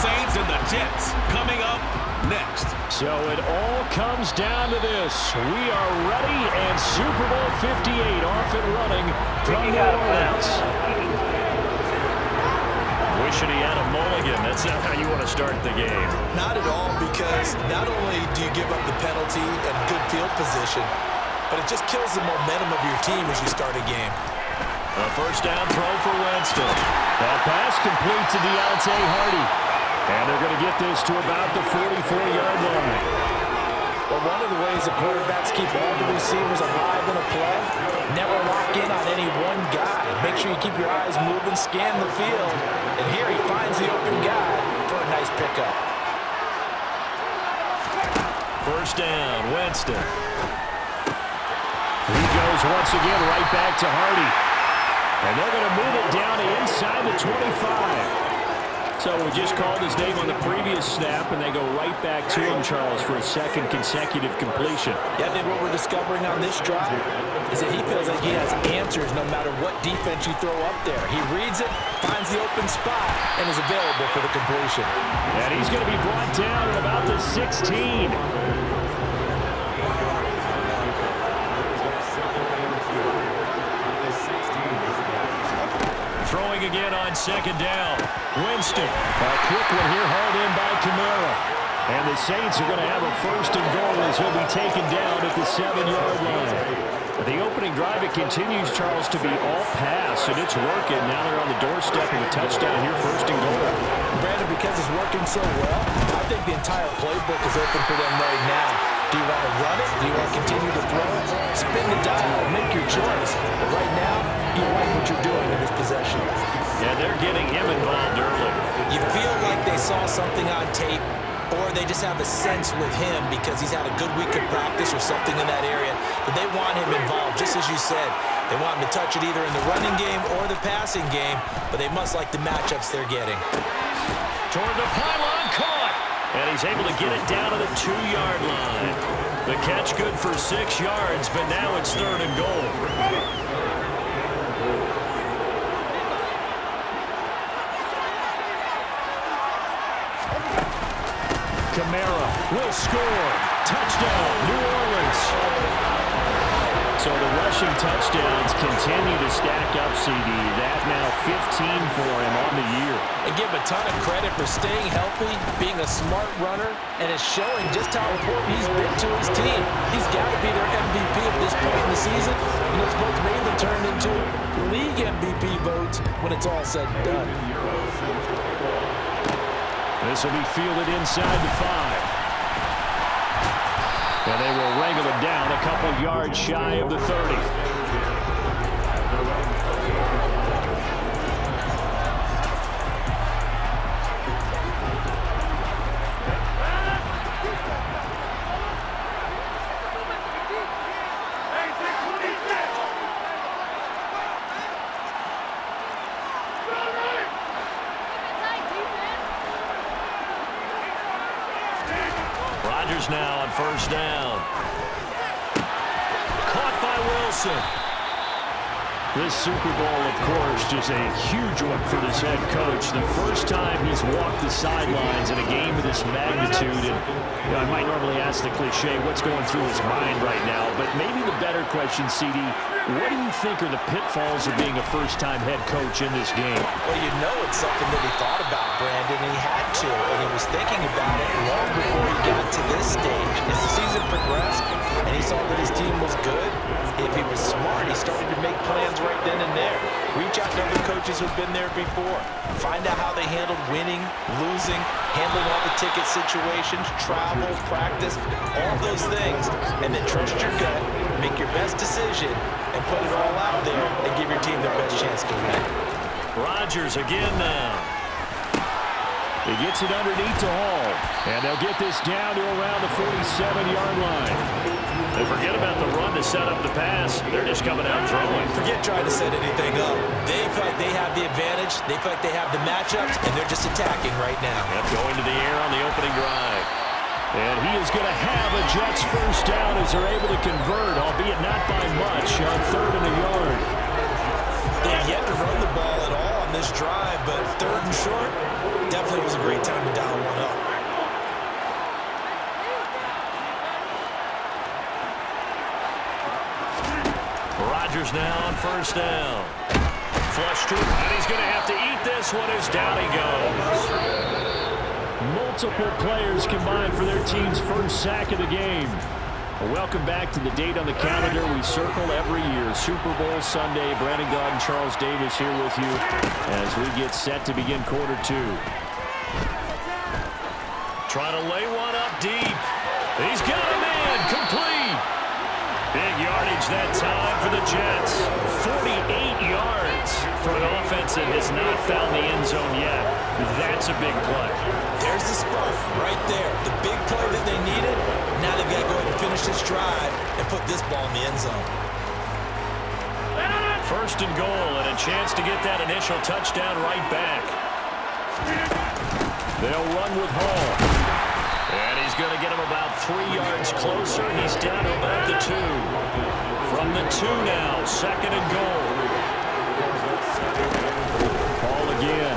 Saints and the Jets coming up next. So it all comes down to this. We are ready, and Super Bowl 58 off and running from New Orleans. Wishing he had a mulligan. That's not how you want to start the game. Not at all, because not only do you give up the penalty and good field position, but it just kills the momentum of your team as you start a game. A first down throw for Winston. That pass complete to Deontay Hardy. And they're going to get this to about the 44-yard line. Well, one of the ways that quarterbacks keep all the receivers alive in a play, never lock in on any one guy. Make sure you keep your eyes moving, scan the field. And here he finds the open guy for a nice pickup. First down, Winston. He goes once again right back to Hardy. And they're going to move it down to inside the 25. So we just called his name on the previous snap, and they go right back to him, Charles, for a second consecutive completion. Yeah, I think what we're discovering on this drive is that he feels like he has answers no matter what defense you throw up there. He reads it, finds the open spot, and is available for the completion. And he's going to be brought down at about the 16. Throwing again on second down. Winston. A quick one here, hauled in by Kamara. And the Saints are going to have a first and goal as he'll be taken down at the 7-yard line. The opening drive, it continues, Charles, to be all pass, and it's working. Now they're on the doorstep of a touchdown here, first and goal. Brandon, because it's working so well, I think the entire playbook is open for them right now. Do you want to run it? Do you want to continue to throw it? Spin the dial, make your choice. But right now, you like what you're doing in this possession. Yeah, they're getting him involved early. You feel like they saw something on tape, or they just have a sense with him because he's had a good week of practice or something in that area, but they want him involved, just as you said. They want him to touch it either in the running game or the passing game, but they must like the matchups they're getting. Toward the pylon, caught! And he's able to get it down to the 2-yard line. The catch good for 6 yards, but now it's third and goal. Kamara will score. Touchdown, New Orleans. So the rushing touchdowns continue to stack up, CD. That now 15 for him on the year. And give him a ton of credit for staying healthy, being a smart runner, and it's showing just how important he's been to his team. He's got to be their MVP at this point in the season. And those votes may even turn into league MVP votes when it's all said and done. This will be fielded inside the 5. And they will wrangle it down a couple yards shy of the 30. Rodgers now on first down. Caught by Wilson. This Super Bowl, of course, just a huge one for this head coach. The first time he's walked the sidelines in a game of this magnitude. And I might normally ask the cliche, what's going through his mind right now? But maybe the better question, CD, what do you think are the pitfalls of being a first-time head coach in this game? Well, you know it's something that he thought about, Brandon, and he had to. And he was thinking about it long before he got to this stage. As the season progressed and he saw that his team was good, if he was smart, he started to make plans right then and there. Reach out to other coaches who've been there before. Find out how they handled winning, losing, handling all the ticket situations, travel, practice, all those things. And then trust your gut, make your best decision, and put it all out there and give your team their best chance to win. Rodgers again now. He gets it underneath to Hall. And they'll get this down to around the 47-yard line. They forget about the run to set up the pass. They're just coming out throwing. Forget trying to set anything up. They feel like they have the advantage. They feel like they have the matchups, and they're just attacking right now. Yep, going to the air on the opening drive. And he is going to have a Jets first down as they're able to convert, albeit not by much, on third and a yard. They have yet to run the ball at all on this drive, but 3rd and short definitely was a great time to dial one up. Rodgers now on 1st down. Flush to him, and he's going to have to eat this one as down he goes. Multiple players combined for their team's first sack of the game. Welcome back to the date on the calendar we circle every year. Super Bowl Sunday. Brandon Gaud and Charles Davis here with you as we get set to begin quarter 2. Trying to lay one up deep. He's got a man complete. Big yardage that time for the Jets. 48 yards for an offense that has not found the end zone yet. That's a big play. There's the spark right there. The big play that they needed. Now they've got to go ahead and finish this drive and put this ball in the end zone. 1st and goal, and a chance to get that initial touchdown right back. They'll run with Hall. And he's going to get him about 3 yards closer. He's down to about the 2. From the 2 now, 2nd and goal. Hall again.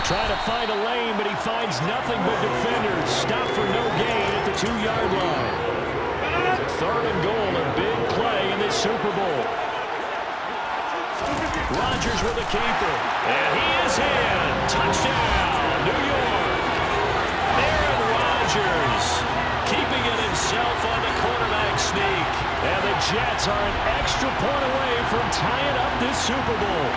Trying to find a lane, but he finds nothing but defenders. Stop for no gain at the 2-yard line. 3rd and goal, a big play in this Super Bowl. Rodgers with a keeper. And he is in. Touchdown, New York. Aaron Rodgers keeping it himself on the quarterback sneak. And the Jets are an extra point away from tying up this Super Bowl.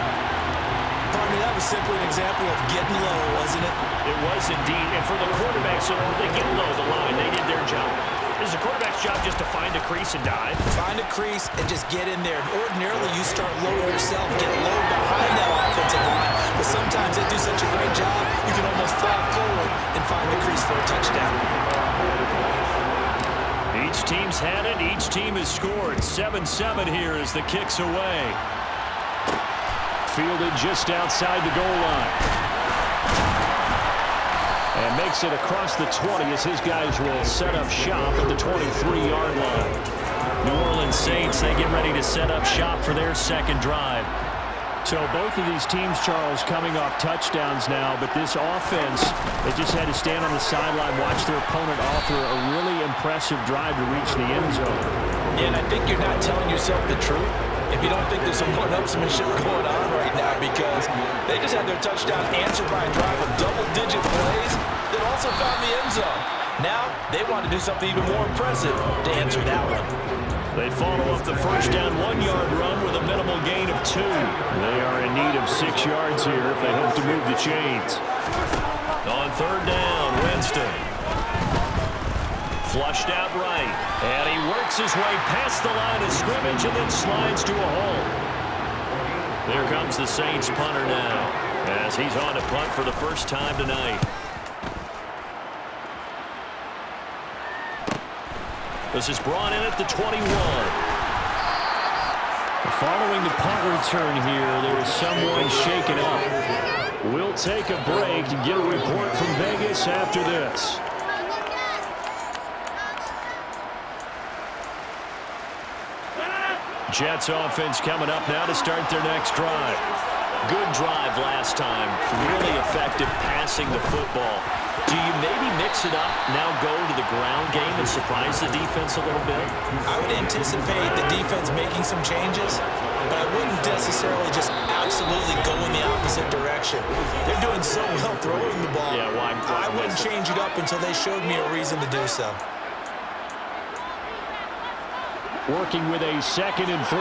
Pardon me, that was simply an example of getting low, wasn't it? It was indeed. And for the quarterback, so they get low the line. They did their job. It's the quarterback's job just to find a crease and dive. Find a crease and just get in there. Ordinarily, you start low yourself, get low behind that offensive line. But sometimes they do such a great job, you can almost fall forward and find the crease for a touchdown. Each team's had it. Each team has scored. 7-7 here as the kick's away. Fielded just outside the goal line. And makes it across the 20 as his guys will set up shop at the 23-yard line. New Orleans Saints, they get ready to set up shop for their 2nd drive. So both of these teams, Charles, coming off touchdowns now, but this offense, they just had to stand on the sideline, watch their opponent offer a really impressive drive to reach the end zone. Yeah, and I think you're not telling yourself the truth if you don't think there's some one-upsmanship going on right now, because they just had their touchdown answered by a drive of double-digit plays that also found the end zone. Now, they want to do something even more impressive to answer that one. They follow up the 1st down 1-yard run with a minimal gain of 2. They are in need of 6 yards here if they hope to move the chains. On 3rd down, Winston. Flushed out right. And he works his way past the line of scrimmage and then slides to a hole. There comes the Saints punter now as he's on to punt for the first time tonight. This is brought in at the 21. Following the punt return here, there is someone shaken up. We'll take a break and get a report from Vegas after this. Jets offense coming up now to start their next drive. Good drive last time. Really effective passing the football. Do you maybe mix it up, now go to the ground game and surprise the defense a little bit? I would anticipate the defense making some changes, but I wouldn't necessarily just absolutely go in the opposite direction. They're doing so well throwing the ball. Yeah, well, I wouldn't change it up until they showed me a reason to do so. Working with a 2nd and 3.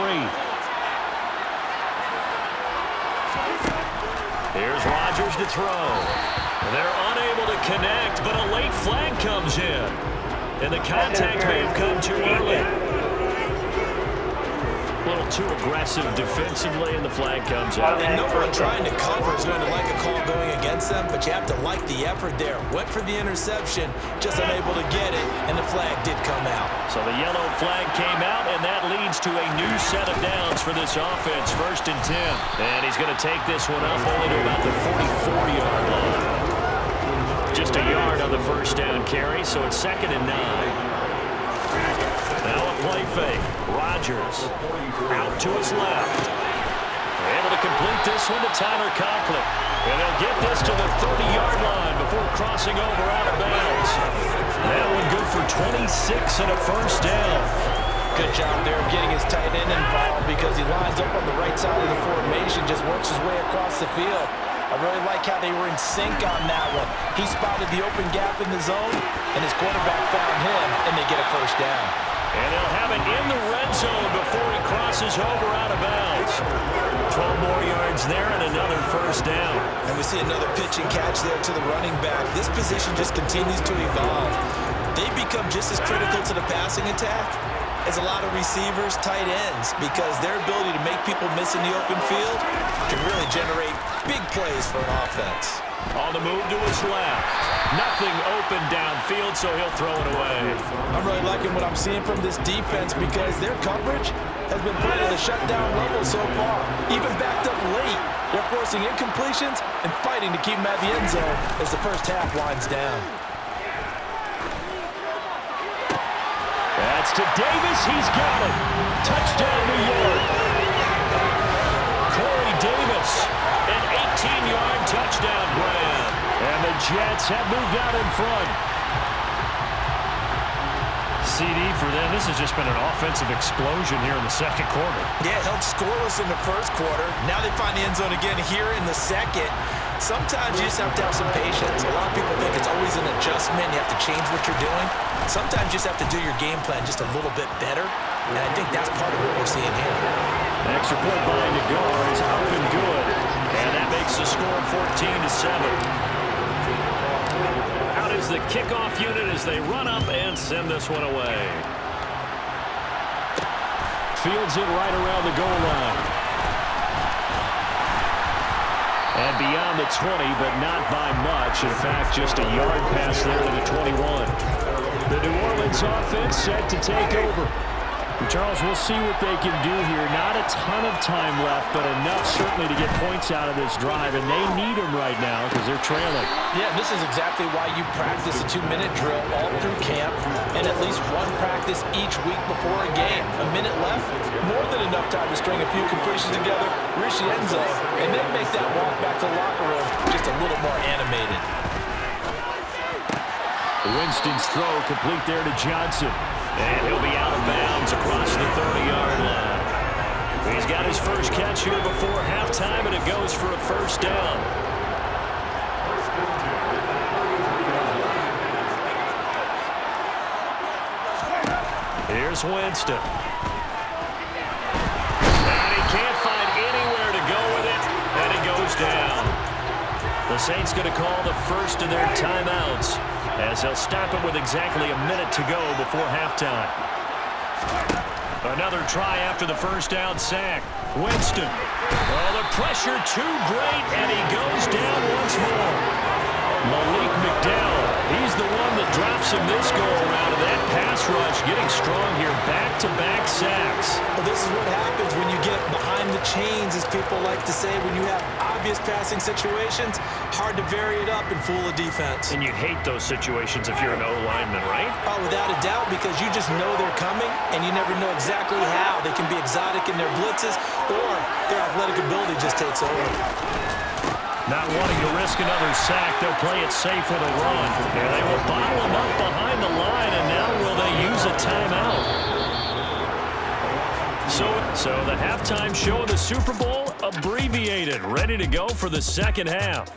Here's Rodgers to throw. They're unable to connect, but a late flag comes in. And the contact may have come too early. A little too aggressive defensively, and the flag comes out. And no one trying to cover is going to like a call going against them, but you have to like the effort there. Went for the interception, just unable to get it, and the flag did come out. So the yellow flag came out, and that leads to a new set of downs for this offense. 1st and 10. And he's going to take this one up only to about the 44-yard line. Just a yard on the 1st down carry, so it's 2nd and 9. Now a play fake. Rodgers out to his left. Able to complete this one to Tyler Conklin. And they'll get this to the 30-yard line before crossing over out of bounds. That one good for 26 and a first down. Good job there of getting his tight end involved because he lines up on the right side of the formation, just works his way across the field. I really like how they were in sync on that one. He spotted the open gap in the zone, and his quarterback found him, and they get a first down. And they'll have it in the red zone before he crosses over out of bounds. 12 more yards there and another first down. And we see another pitch and catch there to the running back. This position just continues to evolve. They become just as critical to the passing attack as a lot of receivers, tight ends, because their ability to make people miss in the open field can really generate big plays for an offense. On the move to his left. Nothing open downfield, so he'll throw it away. I'm really liking what I'm seeing from this defense because their coverage has been played at a shutdown level so far. Even backed up late, they're forcing incompletions and fighting to keep them at the end zone as the first half winds down. That's to Davis. He's got it. Touchdown, New York. Corey Davis, an 18-yard touchdown grab. And the Jets have moved out in front. CD for them. This has just been an offensive explosion here in the second quarter. Yeah, held scoreless in the first quarter. Now they find the end zone again here in the second. Sometimes you just have to have some patience. A lot of people think it's always an adjustment. You have to change what you're doing. Sometimes you just have to do your game plan just a little bit better. And I think that's part of what we're seeing here. An extra point by Nagar is up and good. And that makes the score 14-7. Out is the kickoff unit as they run up and send this one away. Fields it right around the goal line. And beyond the 20, but not by much. In fact, just a yard pass there to the 21. The New Orleans offense set to take over. Charles, we'll see what they can do here. Not a ton of time left, but enough certainly to get points out of this drive, and they need them right now because they're trailing. Yeah, this is exactly why you practice a 2-minute drill all through camp and at least one practice each week before a game. A minute left, more than enough time to string a few completions together, reach the end zone, and then make that walk back to the locker room just a little more animated. Winston's throw complete there to Johnson. And he'll be out of bounds across the 30-yard line. He's got his first catch here before halftime, and it goes for a first down. Here's Winston. And he can't find anywhere to go with it, and he goes down. The Saints going to call the first of their timeouts, as they'll stop it with exactly a minute to go before halftime. Another try after the first down sack. Winston. Oh, the pressure too great, and he goes down once more. Malik McDowell, he's the one that drops him this go-around, and that pass rush getting strong here. Back-to-back sacks. Well, this is what happens when you get behind the chains, as people like to say, when you have obvious passing situations. Hard to vary it up and fool a defense. And you hate those situations if you're an O-lineman, right? Oh, without a doubt, because you just know they're coming, and you never know exactly how. They can be exotic in their blitzes, or their athletic ability just takes over. Not wanting to risk another sack, they'll play it safe with a run. And they will bottle him up behind the line, and now will they use a timeout? So the halftime show of the Super Bowl abbreviated, ready to go for the second half.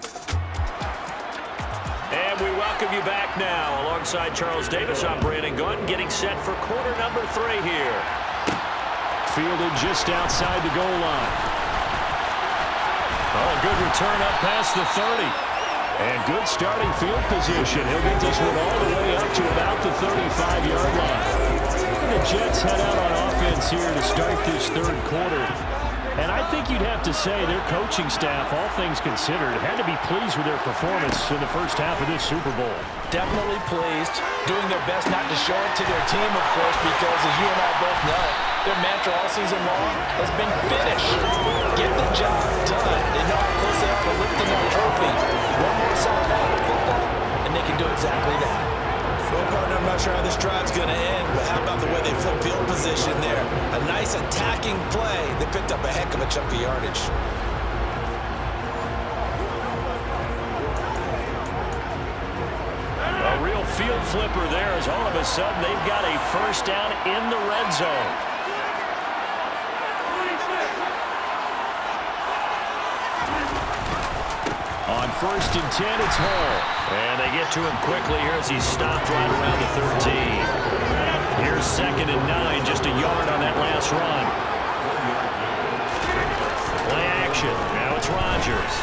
And we welcome you back now. Alongside Charles Davis, I'm Brandon Gaunton, getting set for quarter number 3 here. Fielded just outside the goal line. Oh, good return up past the 30. And good starting field position. He'll get this one all the way up to about the 35-yard line. And the Jets head out on offense here to start this third quarter. And I think you'd have to say their coaching staff, all things considered, had to be pleased with their performance in the first half of this Super Bowl. Definitely pleased, doing their best not to show it to their team, of course, because as you and I both know, their mantra all season long has been finish. Get the job done. They know how close they are to lifting that trophy. One more solid half of football, and they can do exactly that. Well, partner, I'm not sure how this drive's going to end, but how about the way they flip field position there? A nice attacking play. They picked up a heck of a chunk of yardage. flipper there as all of a sudden they've got a first down in the red zone. On 1st and 10, it's Hall. And they get to him quickly here as he's stopped right around the 13. Here's 2nd and 9, just a yard on that last run. Play action. Now it's Rodgers.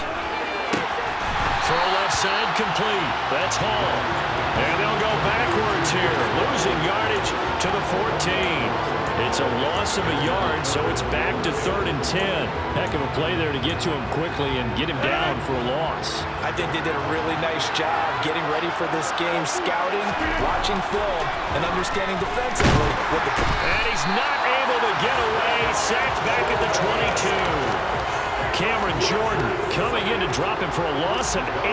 Throw left side complete. That's Hall. And they'll go backwards here, losing yardage to the 14. It's a loss of a yard, so it's back to 3rd and 10. Heck of a play there to get to him quickly and get him down for a loss. I think they did a really nice job getting ready for this game, scouting, watching film, and understanding defensively what the... And he's not able to get away. Sacked back at the 22. Cameron Jordan coming in to drop him for a loss of 8,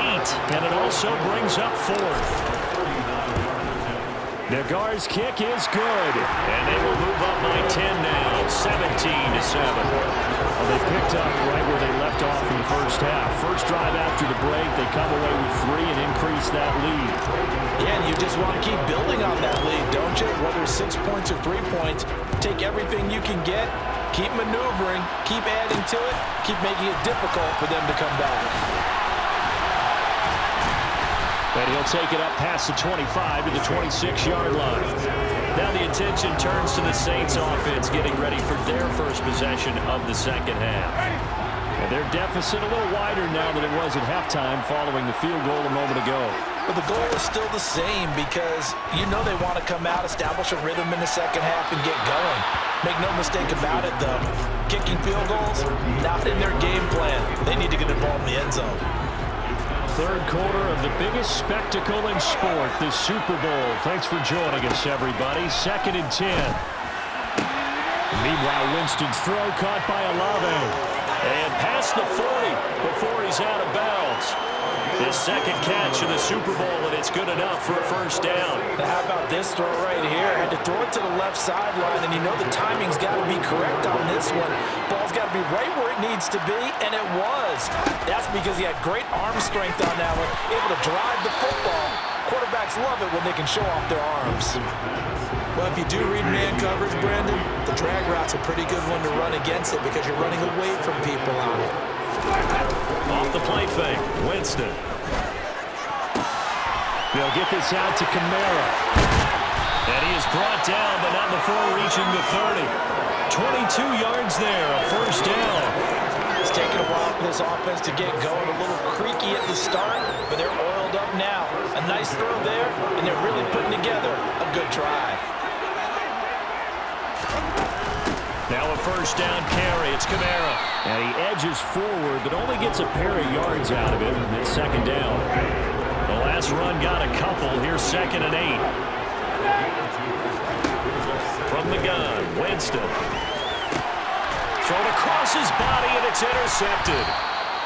and it also brings up 4th. Nagar's kick is good, and they will move up by 10 now, 17-7. Well, they picked up right where they left off in the first half. First drive after the break, they come away with 3 and increase that lead. Yeah, and you just want to keep building on that lead, don't you? Whether it's 6 points or 3 points, take everything you can get, keep maneuvering, keep adding to it, keep making it difficult for them to come back. And he'll take it up past the 25 to the 26-yard line. Now the attention turns to the Saints offense getting ready for their first possession of the second half. And their deficit a little wider now than it was at halftime following the field goal a moment ago. But the goal is still the same because you know they want to come out, establish a rhythm in the second half, and get going. Make no mistake about it, though. Kicking field goals, not in their game plan. They need to get the ball in the end zone. Third quarter of the biggest spectacle in sport, the Super Bowl. Thanks for joining us, everybody. 2nd and 10. Meanwhile, Winston's throw caught by Olave. And past the 40 before he's out of bounds. His second catch in the Super Bowl, and it's good enough for a first down. Now how about this throw right here? Had to throw it to the left sideline, and you know the timing's got to be correct on this one. Ball's got to be right where it needs to be, and it was. That's because he had great arm strength on that one, able to drive the football. Quarterbacks love it when they can show off their arms. Well, if you do read man coverage, Brandon, the drag route's a pretty good one to run against it because you're running away from people on it. Off the play fake, Winston. They'll get this out to Kamara. And he is brought down, but not before reaching the 30. 22 yards there, a first down. It's taken a while for this offense to get going. A little creaky at the start, but they're oiled up now. A nice throw there, and they're really putting together a good drive. Now a first down carry. It's Kamara. And he edges forward, but only gets a pair of yards out of it. It's 2nd down. The last run got a couple. Here's 2nd and 8. From the gun, Winston. Thrown across his body, and it's intercepted.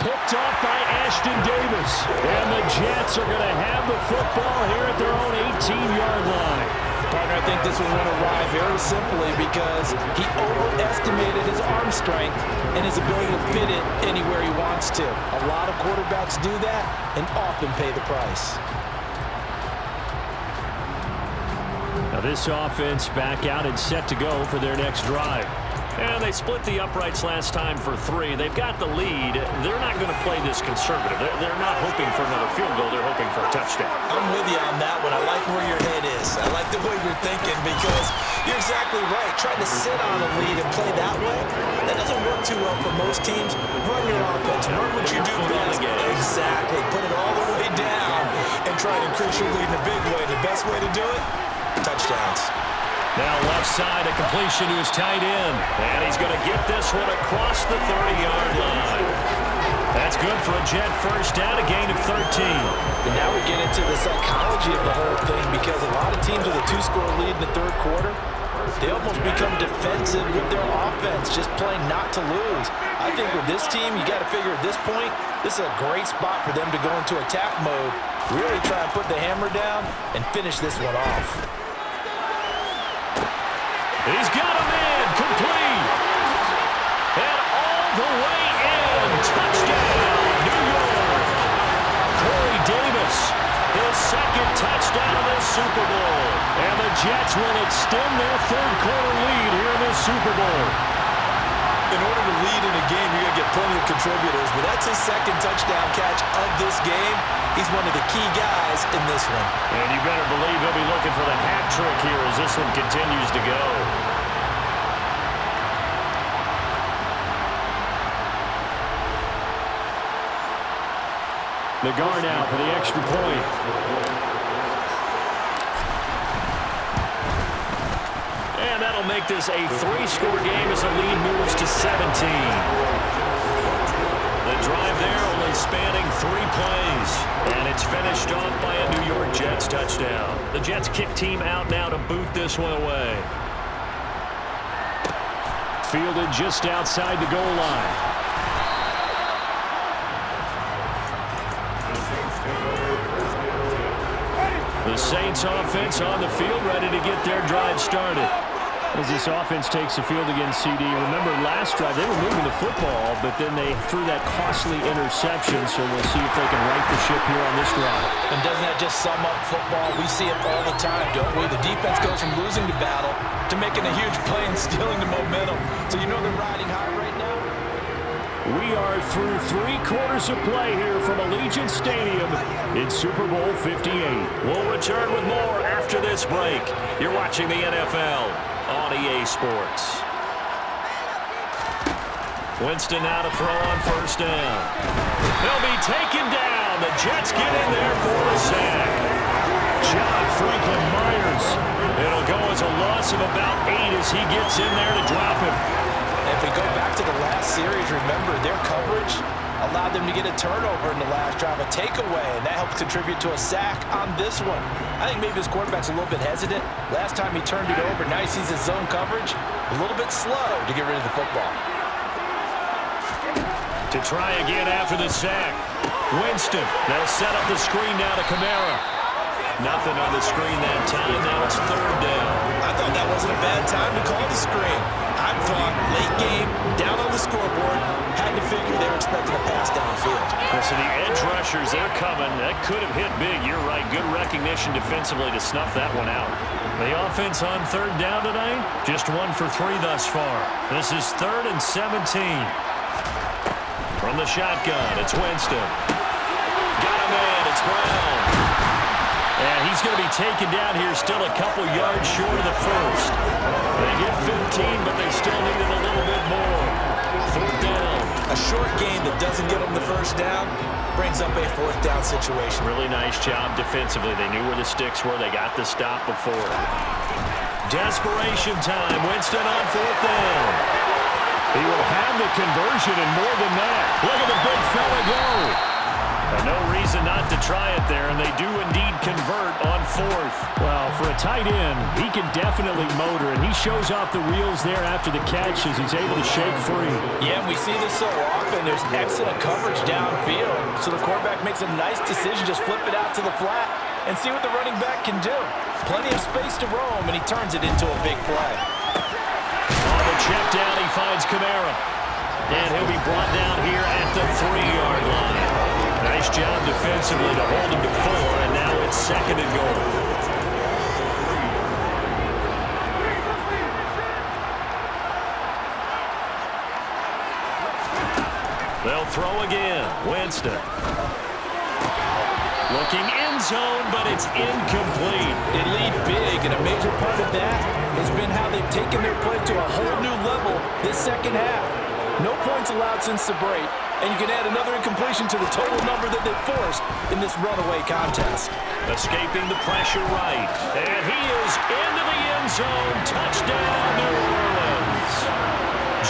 Picked off by Ashton Davis. And the Jets are going to have the football here at their own 18-yard line. Partner, I think this one went awry very simply because he overestimated his arm strength and his ability to fit it anywhere he wants to. A lot of quarterbacks do that and often pay the price. Now this offense back out and set to go for their next drive. And they split the uprights last time for 3. They've got the lead. They're not going to play this conservative. They're not hoping for another field goal. They're hoping for a touchdown. I'm with you on that one. I like where your head is. I like the way you're thinking because you're exactly right. Trying to sit on a lead and play that way, that doesn't work too well for most teams. Run your offense. Run what you do best. Exactly. Put it all the way down and try to increase your lead in a big way. The best way to do it, touchdowns. Now left side, a completion to his tight end. And he's going to get this one across the 30-yard line. That's good for a Jet first down, a gain of 13. And now we get into the psychology of the whole thing because a lot of teams with a 2-score lead in the third quarter, they almost become defensive with their offense, just playing not to lose. I think with this team, you got to figure at this point, this is a great spot for them to go into attack mode, really try and put the hammer down and finish this one off. He's got him in, complete. And all the way in, touchdown, New York. Corey Davis, his second touchdown of this Super Jets will extend their third-quarter lead here in this Super Bowl. In order to lead in a game, you're going to get plenty of contributors, but that's his second touchdown catch of this game. He's one of the key guys in this one. And you better believe he'll be looking for the hat trick here as this one continues to go. Nagar now for the extra point. And that'll make this a 3-score game as the lead moves to 17. The drive there only spanning 3 plays. And it's finished off by a New York Jets touchdown. The Jets kick team out now to boot this one away. Fielded just outside the goal line. The Saints offense on the field, ready to get their drive started. As this offense takes the field against CD, remember last drive they were moving the football, but then they threw that costly interception, so we'll see if they can right the ship here on this drive. And doesn't that just sum up football? We see it all the time, don't we? The defense goes from losing the battle to making a huge play and stealing the momentum. So you know they're riding high right now. We are through 3 quarters of play here from Allegiant Stadium in Super Bowl 58. We'll return with more after this break. You're watching the NFL on EA Sports. Winston now to throw on first down. He'll be taken down. The Jets get in there for a sack. John Franklin Myers. It'll go as a loss of about 8 as he gets in there to drop him. If we go back to the last series, remember their coverage allowed them to get a turnover in the last drive, a takeaway, and that helps contribute to a sack on this one. I think maybe his quarterback's a little bit hesitant. Last time he turned it over, now he sees his zone coverage, a little bit slow to get rid of the football. To try again after the sack. Winston, they'll set up the screen now to Kamara. Nothing on the screen that time, now it's third down. I thought that wasn't a bad time to call the screen. I thought late game, down on the scoreboard, had to figure they were expecting a pass downfield. So the edge rushers, they're coming. That could have hit big. You're right. Good recognition defensively to snuff that one out. The offense on third down tonight, just 1 for 3 thus far. This is 3rd and 17. From the shotgun, it's Winston. Got a man, it's Brown. And he's going to be taken down here still a couple yards short of the first. They get 15, but they still need it a little bit more. 4th down. A short gain that doesn't get them the first down brings up a 4th down situation. Really nice job defensively. They knew where the sticks were. They got the stop before. Desperation time. Winston on 4th down. He will have the conversion and more than that. Look at the big fella go. No reason not to try it there, and they do indeed convert on 4th. Well, for a tight end, he can definitely motor, and he shows off the wheels there after the catch as he's able to shake free. Yeah, we see this so often. There's excellent coverage downfield, so the quarterback makes a nice decision, just flip it out to the flat and see what the running back can do. Plenty of space to roam, and he turns it into a big play. On the check down, he finds Kamara, and he'll be brought down here at the 3-yard line. Nice job defensively to hold him to 4, and now it's 2nd and goal. They'll throw again. Winston. Looking end zone, but it's incomplete. They lead big, and a major part of that has been how they've taken their play to a whole new level this second half. No points allowed since the break, and you can add another incompletion to the total number that they forced in this runaway contest. Escaping the pressure right, and he is into the end zone. Touchdown, New Orleans.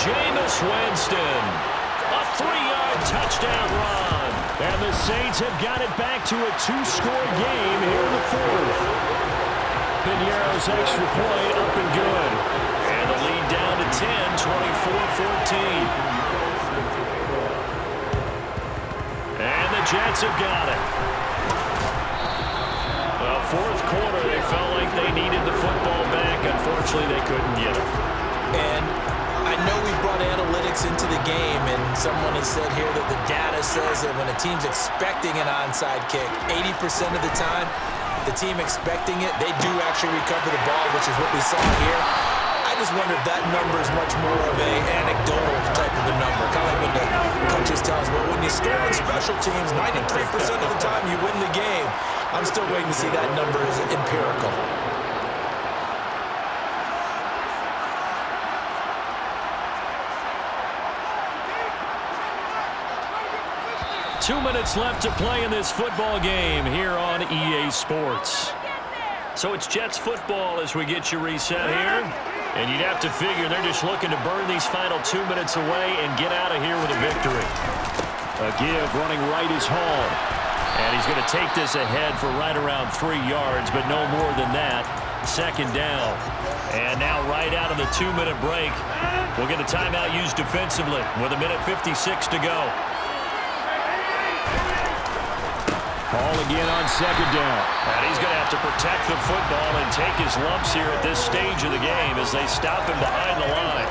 Jameis Winston, a 3-yard touchdown run. And the Saints have got it back to a 2-score game here in the 4th. Piñeiro's extra point up and good. And the lead down to 10, 24-14. And the Jets have got it. Well, 4th quarter, they felt like they needed the football back. Unfortunately, they couldn't get it. And I know we brought analytics into the game, and someone has said here that the data says that when a team's expecting an onside kick, 80% of the time, the team expecting it, they do actually recover the ball, which is what we saw here. I just wonder if that number is much more of a anecdotal type of a number. Kind of like when the coaches tell us, well, when you score on special teams, 93% of the time you win the game. I'm still waiting to see that number as empirical. 2 minutes left to play in this football game here on EA Sports. So it's Jets football as we get you reset here. And you'd have to figure they're just looking to burn these final 2 minutes away and get out of here with a victory. A give running right is Hall. And he's going to take this ahead for right around 3 yards, but no more than that. Second down. And now right out of the 2-minute break, we'll get a timeout used defensively with 1:56 to go. Hall again on second down. And he's going to have to protect the football and take his lumps here at this stage of the game as they stop him behind the line.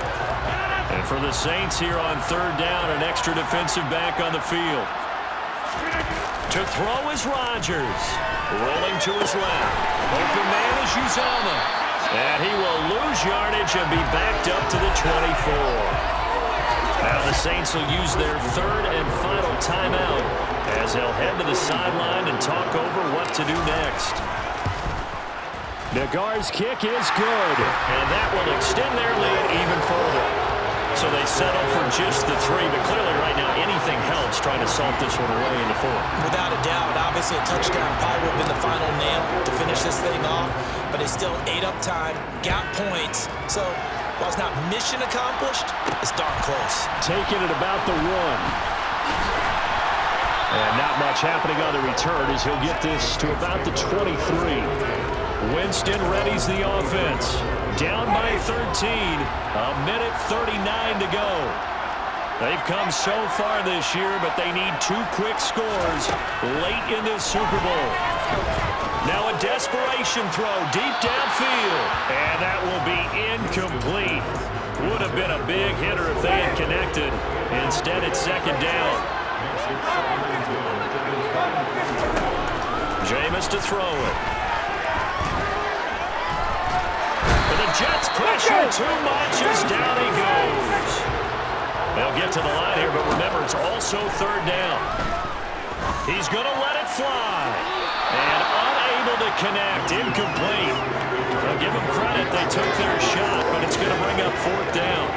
And for the Saints here on third down, an extra defensive back on the field. To throw is Rodgers. Rolling to his left. Open man is Uzomah. And he will lose yardage and be backed up to the 24. Now the Saints will use their third and final timeout as they'll head to the sideline and talk over what to do next. Nagar's kick is good, and that will extend their lead even further. So they settle for just the 3, but clearly right now anything helps trying to salt this one away in the 4. Without a doubt, obviously a touchdown probably would have been the final nail to finish this thing off, but it's still ate up time, got points, so while it's not mission accomplished, it's darn close. Taking it about the 1. And not much happening on the return as he'll get this to about the 23. Winston readies the offense. Down by 13. 1:39 to go. They've come so far this year, but they need 2 quick scores late in this Super Bowl. Now a desperation throw deep downfield. And that will be incomplete. Would have been a big hitter if they had connected. Instead, it's second down. Jameis to throw it. And the Jets pressure too much as down he goes. They'll get to the line here, but remember, it's also third down. He's going to let it fly. And unable to connect. Incomplete. I'll give them credit. They took their shot, but it's going to bring up fourth down.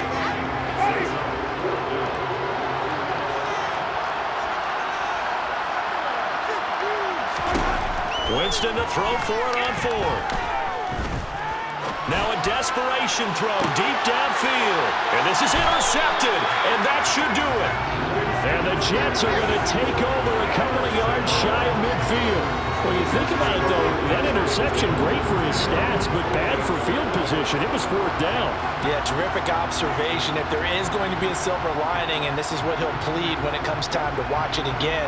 Winston to throw for it on 4. Now a desperation throw deep downfield. And this is intercepted, and that should do it. And the Jets are going to take over a couple of yards shy of midfield. Well, you think about it, though, that interception, great for his stats, but bad for field position. It was fourth down. Yeah, terrific observation. If there is going to be a silver lining, and this is what he'll plead when it comes time to watch it again,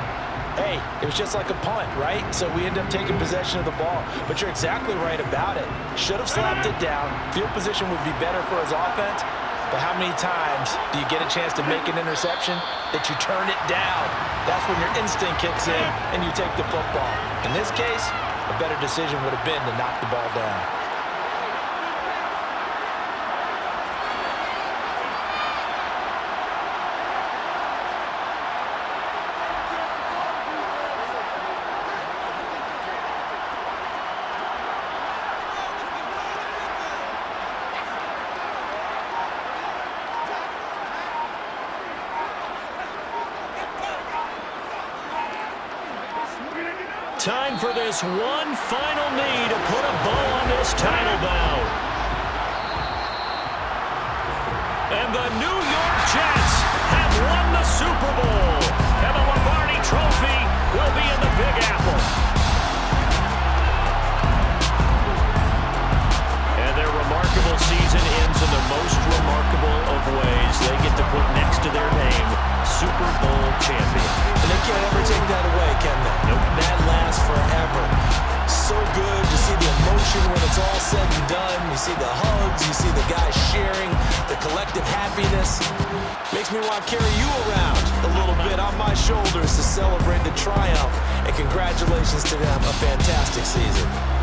hey, it was just like a punt, right? So we end up taking possession of the ball. But you're exactly right about it. Should have slapped it down. Field position would be better for his offense. But how many times do you get a chance to make an interception that you turn it down? That's when your instinct kicks in and you take the football. In this case, a better decision would have been to knock the ball down. Time for this one final knee to put a bow on this title bout. And the New York Jets have won the Super Bowl. And the Lombardi Trophy will be in the Big Apple. And their remarkable season ends in the most remarkable of ways. They get to put next to their name, Super Bowl champion. And they can't ever take that away, can they? Nope. That lasts forever. So good to see the emotion when it's all said and done. You see the hugs, you see the guys sharing, the collective happiness. Makes me want to carry you around a little bit on my shoulders to celebrate the triumph. And congrats congratulations to them. A fantastic season.